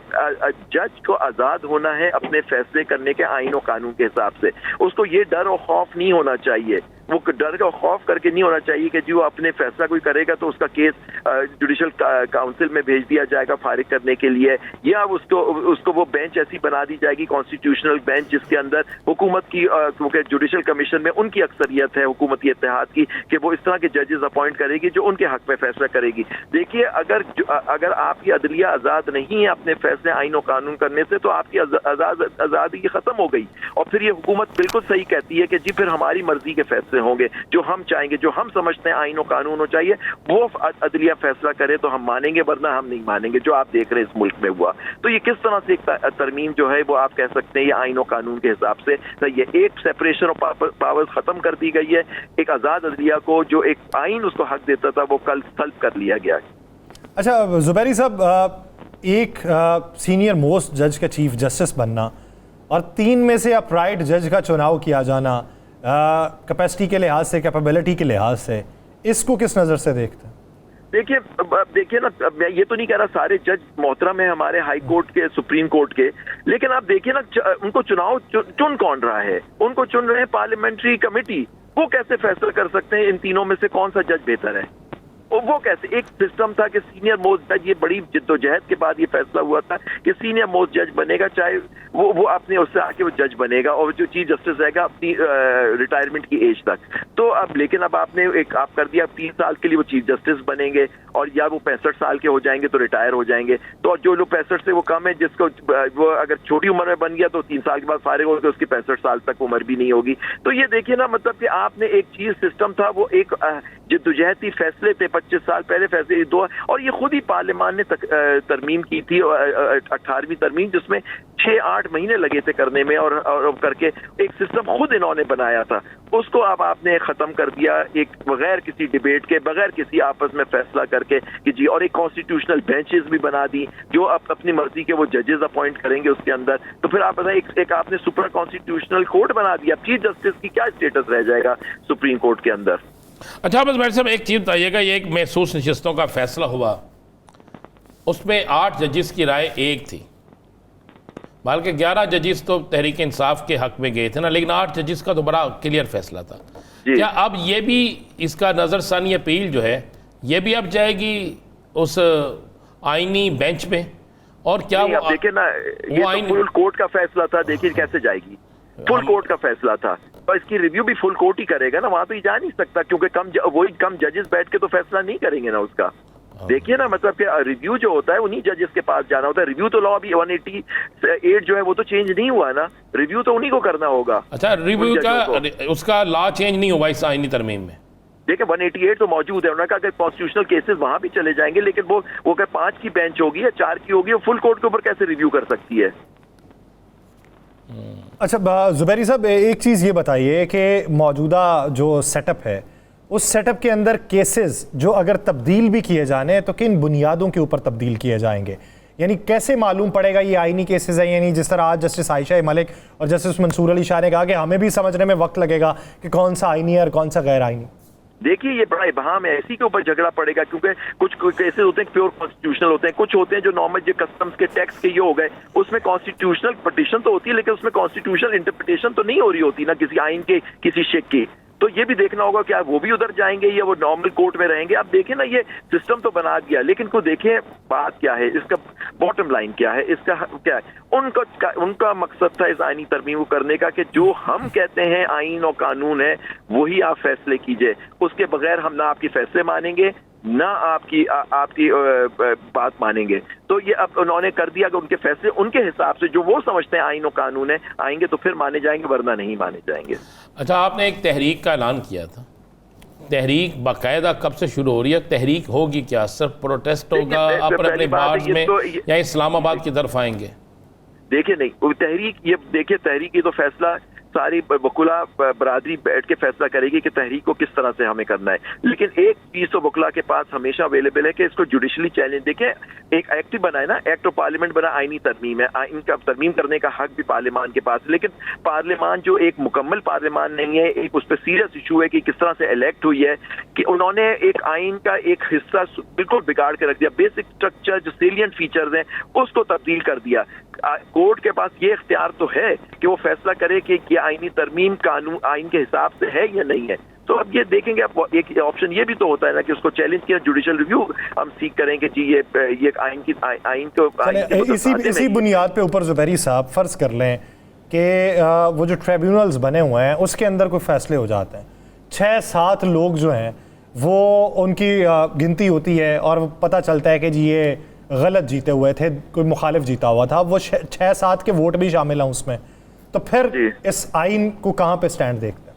जज को आज़ाद होना है अपने फैसले करने के आईन और कानून के हिसाब से, उसको ये डर और खौफ नहीं होना चाहिए, वो डर और खौफ करके नहीं होना चाहिए कि जी वो अपने फैसला कोई करेगा तो उसका केस जुडिशल काउंसिल में भेज दिया जाएगा फारिग करने के लिए, या उसको वो बेंच ऐसी बना दी जाएगी कॉन्स्टिट्यूशनल बेंच जिसके अंदर हुकूमत की, क्योंकि जुडिशल कमीशन में उनकी अक्सरियत है हुकूमती इत्तेहाद की, कि वो इस तरह के जजेस अपॉइंट करेगी जो उनके हक में फैसला करेगी। देखिए अगर आपकी अदलिया आज़ाद नहीं है अपने फैसले आईन और कानून करने से, तो आपकी आज़ादी खत्म हो गई, और फिर ये हुकूमत बिल्कुल सही कहती है कि जी फिर हमारी मर्जी के फैसले होंगे, जो हम चाहेंगे, जो हम समझते हैं आईन और कानून हो चाहिए वो अदलिया फैसला करे तो हम मानेंगे, वरना हम नहीं मानेंगे, जो आप देख रहे हैं इस मुल्क में हुआ। तो ये किस तरह से एक तरमीम जो है वो आप कह सकते हैं ये आईन और कानून के हिसाब से ये एक सेपरेशन ऑफ पावर्स खत्म कर दी गई है, एक आज़ाद अदलिया को जो एक आईन उसको हक देता था वो कल सल्ब कर लिया गया। अच्छा ज़ुबैरी साहब, एक सीनियर मोस्ट जज का चीफ जस्टिस बनना और 3 में से अपराइट जज का चुनाव किया जाना, कैपेसिटी के लिहाज से, कैपेबिलिटी के लिहाज से, इसको किस नज़र से देखते हैं? देखिए ना, मैं ये तो नहीं कह रहा सारे जज मोहतरम है हमारे हाई कोर्ट के, सुप्रीम कोर्ट के, लेकिन आप देखिए ना उनको चुनाव चुन कौन रहा है? उनको चुन रहे हैं पार्लियामेंट्री कमेटी। वो कैसे फैसला कर सकते हैं इन तीनों में से कौन सा जज बेहतर है? वो कैसे, एक सिस्टम था कि सीनियर मोस्ट जज, ये बड़ी जिद्दोजहद के बाद ये फैसला हुआ था कि सीनियर मोस्ट जज बनेगा, चाहे वो अपने उससे आके वो जज बनेगा और जो चीफ जस्टिस रहेगा अपनी रिटायरमेंट की एज तक। तो अब लेकिन अब आपने आप कर दिया 3 साल के लिए वो चीफ जस्टिस बनेंगे और या वो 65 साल के हो जाएंगे तो रिटायर हो जाएंगे। तो जो लोग 65 से वो कम है, जिसको वो अगर छोटी उम्र में बन गया तो 3 साल के बाद फारिग होकर उसकी 65 साल तक उम्र भी नहीं होगी। तो ये देखिए ना, मतलब कि आपने एक चीज सिस्टम था, वो एक जिद्दोजहदी फैसले थे 25 साल पहले फैसले दो, और ये खुद ही पार्लियामान ने तरमीम की थी 18वीं तरमीम, जिसमें 6-8 महीने लगे थे करने में और करके एक सिस्टम खुद इन्होंने बनाया था, उसको अब आपने खत्म कर दिया एक बगैर किसी डिबेट के, बगैर किसी आपस में फैसला करके कि जी, और एक कॉन्स्टिट्यूशनल बेंचेस भी बना दी जो अब अपनी मर्जी के वो जजेस अपॉइंट करेंगे उसके अंदर। तो फिर आप बताएं, एक आपने सुपर कॉन्स्टिट्यूशनल कोर्ट बना दिया, चीफ जस्टिस की क्या स्टेटस रह जाएगा सुप्रीम कोर्ट के अंदर। अच्छा बस भाई साहब, एक चीज़ बताइएगा, ये एक महसूस नशिस्तों का फैसला हुआ, उसमें 8 जजेस की राय एक थी, बल्कि 11 जजेस तो तहरीक इंसाफ के हक में गए थे ना, लेकिन 8 जजेस का तो बड़ा क्लियर फैसला था। क्या अब ये भी इसका नज़रसानी अपील जो है ये भी अब जाएगी उस आईनी बेंच में? और क्या वो देखिए ना, ये तो फुल कोर्ट का फैसला था, देखिए कैसे जाएगी, फुल कोर्ट का फैसला था, और इसकी रिव्यू भी फुल कोर्ट ही करेगा ना, वहां तो ये जा नहीं सकता, क्योंकि कम जजेस बैठ के तो फैसला नहीं करेंगे ना उसका। देखिए ना, मतलब कि रिव्यू जो होता है उन्हीं जजेस के पास जाना होता है। रिव्यू तो लॉ अभी 188 जो है वो तो चेंज नहीं हुआ ना, रिव्यू तो उन्हीं को करना होगा। अच्छा, रिव्यू का उसका लॉ चेंज नहीं हुआ इस आईनी तरमीम में? देखिए 188 तो मौजूद है, उन्होंने कहा कि कॉन्स्टिट्यूशनल केसेस वहां भी चले जाएंगे, लेकिन वो अगर 5 की बेंच होगी या 4 की होगी, वो फुल कोर्ट के ऊपर कैसे रिव्यू कर सकती है? अच्छा जुबैरी साहब, एक चीज़ ये बताइए कि मौजूदा जो सेटअप है उस सेटअप के अंदर केसेस जो अगर तब्दील भी किए जाने तो किन बुनियादों के ऊपर तब्दील किए जाएंगे? यानी कैसे मालूम पड़ेगा ये आईनी केसेस हैं? यानी जिस तरह आज जस्टिस आयशा मलिक और जस्टिस मंसूर अली शाह ने कहा कि हमें भी समझने में वक्त लगेगा कि कौन सा आईनी है और कौन सा गैर आईनी। देखिए ये बड़ा इबहम है, इसी के ऊपर झगड़ा पड़ेगा, क्योंकि कुछ केसेस होते हैं प्योर कॉन्स्टिट्यूशनल होते हैं, कुछ होते हैं जो नॉर्मल जो कस्टम्स के टैक्स के ये हो गए, उसमें कॉन्स्टिट्यूशनल पिटीशन तो होती है, लेकिन उसमें कॉन्स्टिट्यूशनल इंटरप्रिटेशन तो नहीं हो रही होती ना किसी आइन के किसी शेख की। तो ये भी देखना होगा कि वो भी उधर जाएंगे या वो नॉर्मल कोर्ट में रहेंगे। अब देखें ना, ये सिस्टम तो बना गया, लेकिन को देखें बात क्या है, इसका बॉटम लाइन क्या है, इसका क्या है। उनका मकसद था इस आईनी तरमीम को करने का कि जो हम कहते हैं आइन और कानून है वही आप फैसले कीजिए, उसके बगैर हम ना आपकी फैसले मानेंगे ना आपकी बात मानेंगे। तो ये अब उन्होंने कर दिया कि उनके फैसले उनके हिसाब से जो वो समझते हैं आइन और कानून है आएंगे तो फिर माने जाएंगे, वरना नहीं माने जाएंगे। अच्छा, आपने एक तहरीक का ऐलान किया था, तहरीक बाकायदा कब से शुरू हो रही है? तहरीक होगी क्या, सिर्फ प्रोटेस्ट होगा अपने बार्स में या इस्लामाबाद की तरफ आएंगे? देखिए नहीं, तहरीक ये देखिए, तहरीक ये तो फैसला सारी वकुला बरादरी बैठ के फैसला करेगी कि तहरीक को किस तरह से हमें करना है, लेकिन एक चीज तो वकुला के पास हमेशा अवेलेबल है कि इसको जुडिशली चैलेंज। देखिए एक एक्ट बना है ना, एक्ट ऑफ पार्लियामेंट बना, आईनी तरमीम है, आइन का तरमीम करने का हक भी पार्लियामान के पास है, लेकिन पार्लियामान जो एक मुकम्मल पार्लियामान नहीं है, एक उस पर सीरियस इशू है कि किस तरह से इलेक्ट हुई है, कि उन्होंने एक आइन का एक हिस्सा बिल्कुल बिगाड़ के रख दिया, बेसिक स्ट्रक्चर जो सेलियंट फीचर्स हैं उसको तब्दील कर दिया। कोर्ट के पास ये इख्तियार तो है कि वो फैसला करे कि क्या आईनी तरमीम कानून आइन के हिसाब से है या नहीं है। तो अब ये देखेंगे, अब एक ऑप्शन ये भी तो होता है ना कि उसको चैलेंज किया, जुडिशियल रिव्यू हम सीख करें कि जी ये आइन को इसी बुनियाद पे ऊपर जुबैरी साहब फर्ज कर लें कि वो जो ट्रिब्यूनल्स बने हुए हैं उसके अंदर कोई फैसले हो जाते हैं, 6-7 लोग जो हैं वो उनकी गिनती होती है और पता चलता है कि जी ये गलत जीते हुए थे, कोई मुखालिफ जीता हुआ था, वो 6-7 के वोट भी शामिल हैं उसमें, तो फिर इस आइन को कहाँ पे स्टैंड देखते हैं?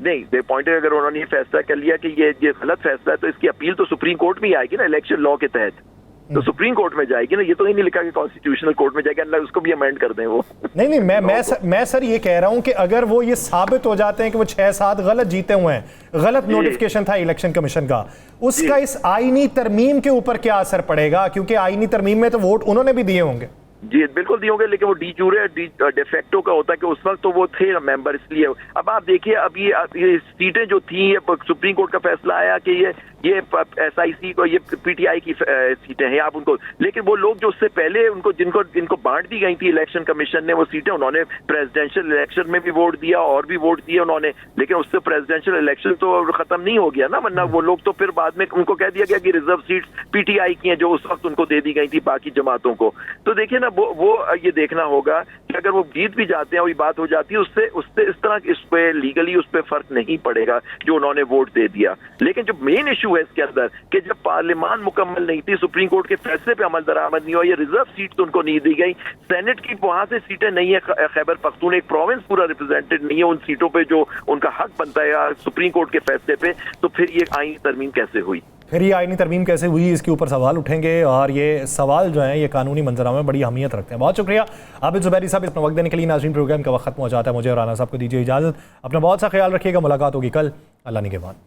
नहीं, पॉइंट है, अगर उन्होंने ये फैसला कर लिया कि ये गलत फैसला है तो इसकी अपील तो सुप्रीम कोर्ट में ही आएगी ना, इलेक्शन लॉ के तहत, तो सुप्रीम कोर्ट में जाएगी ना। ये तो नहीं लिखा कि कॉन्स्टिट्यूशनल कोर्ट में जाएगी, अल्लाह उसको भी अमेंड कर दें वो। नहीं मैं सर ये कह रहा हूं कि अगर वो ये साबित हो जाते हैं कि वो 6-7 गलत जीते हुए हैं, गलत नोटिफिकेशन था इलेक्शन कमीशन का, उसका इस आईनी तरमीम के ऊपर क्या असर पड़ेगा? क्योंकि आईनी तरमीम में तो वोट उन्होंने भी दिए होंगे। जी बिल्कुल दिए होंगे, लेकिन वो डी जूरे डिफेक्टो का होता है कि उस वक्त तो वो थे मेंबर, इसलिए। अब आप देखिए, अब ये सीटें जो थी, सुप्रीम कोर्ट का फैसला आया कि ये ये SIC को, ये PTI की सीटें हैं, आप उनको, लेकिन वो लोग जो उससे पहले उनको जिनको बांट दी गई थी इलेक्शन कमीशन ने वो सीटें, उन्होंने प्रेसिडेंशियल इलेक्शन में भी वोट दिया और भी वोट दिए उन्होंने, लेकिन उससे प्रेसिडेंशियल इलेक्शन तो खत्म नहीं हो गया ना, वरना वो लोग तो फिर बाद में उनको कह दिया गया कि रिजर्व सीट्स PTI की हैं जो उस वक्त उनको दे दी गई थी बाकी जमातों को। तो देखिए ना, वो ये देखना होगा कि अगर वो जीत भी जाते हैं, वही बात हो जाती है, उससे इस तरह इस पे लीगली उस पे फर्क नहीं पड़ेगा जो उन्होंने वोट दे दिया। लेकिन जो मेन इशू है इसके अंदर कि जब पार्लियामान मुकम्मल नहीं थी, सुप्रीम कोर्ट के फैसले पे अमल दरामद नहीं हुआ, ये रिजर्व सीट तो उनको नहीं दी गई, सेनेट की वहां से सीटें नहीं है, खैबर पख्तून एक प्रोविंस पूरा रिप्रेजेंटेड नहीं है उन सीटों पे जो उनका हक बनता है सुप्रीम कोर्ट के फैसले पे, तो फिर ये आईनी तरमीम कैसे हुई? फिर ये आईनी तरमीम कैसे हुई, इसके ऊपर सवाल उठेंगे और ये सवाल जो है ये कानूनी मंजरामे में बड़ी अहमियत रखते हैं। बहुत शुक्रिया आबिद ज़ुबैरी साहब इतना वक्त देने के लिए। नाज़रीन, प्रोग्राम का वक्त खत्म हो जाता है, मुझे और राना साहब को दीजिए इजाज़त। अपना बहुत सा ख्याल रखिएगा, मुलाकात होगी कल, अल्लाह निगहबान।